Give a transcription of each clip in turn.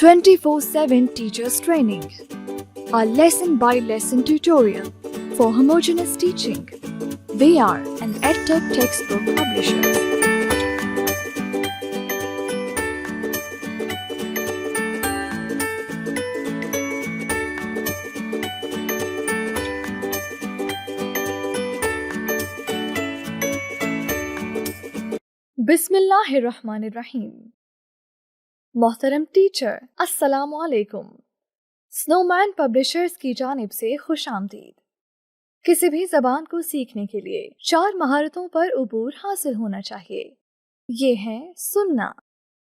24/7 Teachers Training, our lesson-by-lesson tutorial for homogeneous teaching. We are an EdTech textbook publisher. बिस्मिल्लाहिर्रहमानिर्रहीम। मोहतरम teacher, अस्सलाम वालेकुम। Snowman publishers की जानिब से खुश आमदीद। किसी भी ज़बान को सीखने के लिए 4 महारतों पर उबूर हासिल होना चाहिए। ये हैं सुनना,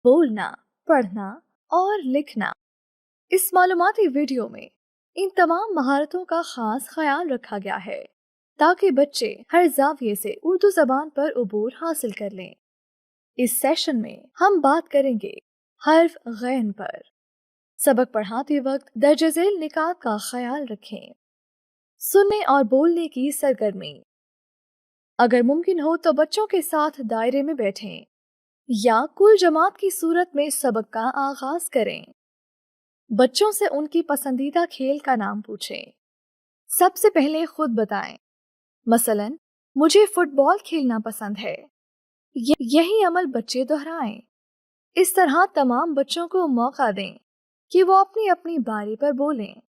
बोलना, पढ़ना और लिखना। इस मालूमाती वीडियो में इन तमाम महारतों का खास ख्याल रखा गया है ताकि बच्चे हर जाविये से उर्दू ज़बान पर उबूर हासिल कर लें। इस सेशन में हम बात करेंगे हर्फ गैन पर। सबक पढ़ाते वक्त दर्ज झेल निकात का ख्याल रखें। सुनने और बोलने की सरगर्मी। अगर मुमकिन हो तो बच्चों के साथ दायरे में बैठें या कुल जमात की सूरत में सबक का आगाज करें। बच्चों से उनकी पसंदीदा खेल का नाम पूछें। सबसे पहले खुद बताएं। मसलन, मुझे फुटबॉल खेलना पसंद है। यही अमल बच्चे दोहराएं। इस तरह तमाम बच्चों को मौका दें कि वो अपनी अपनी बारी पर बोलें।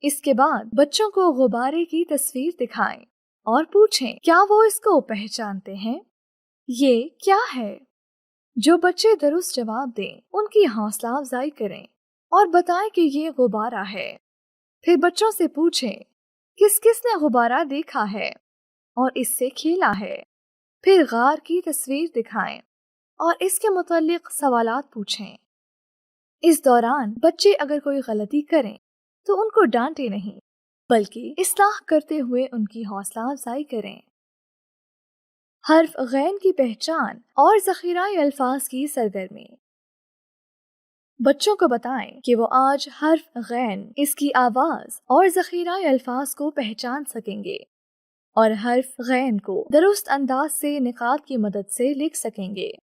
इसके बाद बच्चों को गुब्बारे की तस्वीर दिखाएं और पूछें क्या वो इसको पहचानते हैं। ये क्या है? जो बच्चे दुरुस्त जवाब दें उनकी हौसला अफजाई करें और बताएं कि ये गुब्बारा है। फिर बच्चों से पूछें किस किस ने गुब्बारा देखा है और इससे खेला है। फिर गार की तस्वीर दिखाएं और इसके मुताल्लिक सवालात पूछें। इस दौरान बच्चे अगर कोई गलती करें तो उनको डांटे नहीं बल्कि इस्लाह करते हुए उनकी हौसला अफजाई करें। हर्फ गैन की पहचान और ज़ख़ीराए अल्फाज की सरगर्मी। बच्चों को बताएं कि वो आज हर्फ गैन, इसकी आवाज और ज़ख़ीराए अल्फाज को पहचान सकेंगे और हर्फ गैन को दुरुस्त अंदाज से निकात की मदद से लिख सकेंगे।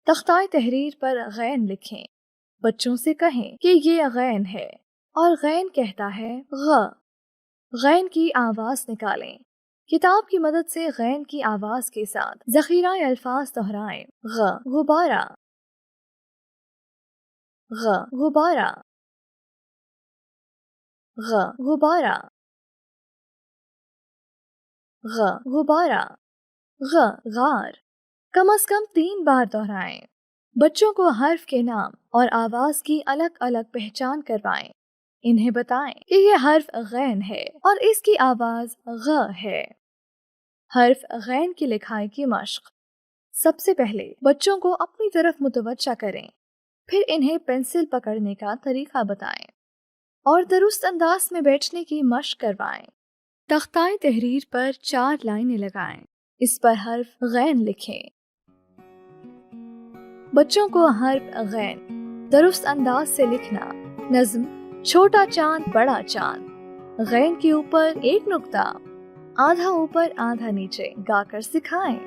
तख्ताए तहरीर पर गैन लिखें। बच्चों से कहें कि ये गैन है और गैन कहता है ग। गैन की आवाज निकालें। किताब की मदद से गैन की आवाज के साथ ज़ख़ीराए अल्फाज दोहराएं। ग गुब्बारा, ग गुब्बारा, ग गुब्बारा, ग गुब्बारा, ग गार। कम से कम 3 बार दोहराएं। बच्चों को हर्फ के नाम और आवाज की अलग अलग पहचान करवाएं। इन्हें बताएं कि ये हर्फ गैन है और इसकी आवाज ग है। हर्फ गैन की लिखाई की मश्क। सबसे पहले बच्चों को अपनी तरफ मुतवज्जा करें, फिर इन्हें पेंसिल पकड़ने का तरीका बताएं और दुरुस्त अंदाज में बैठने की मश्क करवाएं। तख्ताए तहरीर पर 4 लाइनें लगाएं। इस पर हर्फ गैन लिखें। बच्चों को हर्फ गैन दुरुस्त अंदाज से लिखना नज़्म छोटा चांद बड़ा चांद, गैन के ऊपर एक नुक्ता, आधा ऊपर आधा नीचे गाकर सिखाएं।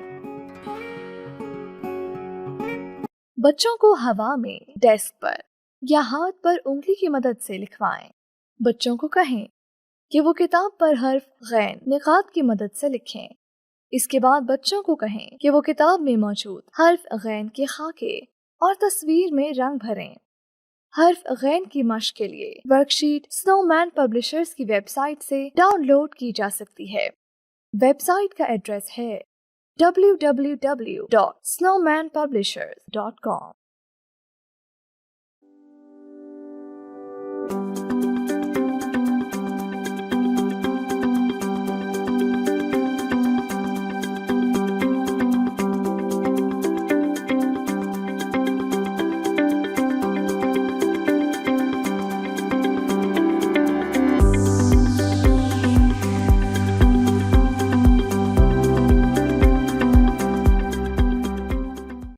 बच्चों को हवा में, डेस्क पर या हाथ पर उंगली की मदद से लिखवाएं। बच्चों को कहें कि वो किताब पर हर्फ गैन निकात की मदद से लिखें। इसके बाद बच्चों को कहें कि वो किताब में मौजूद हर्फ गैन के खाके और तस्वीर में रंग भरें। हर्फ गैन की मश्क के लिए वर्कशीट स्नोमैन पब्लिशर्स की वेबसाइट से डाउनलोड की जा सकती है। वेबसाइट का एड्रेस है www.snowmanpublishers.com।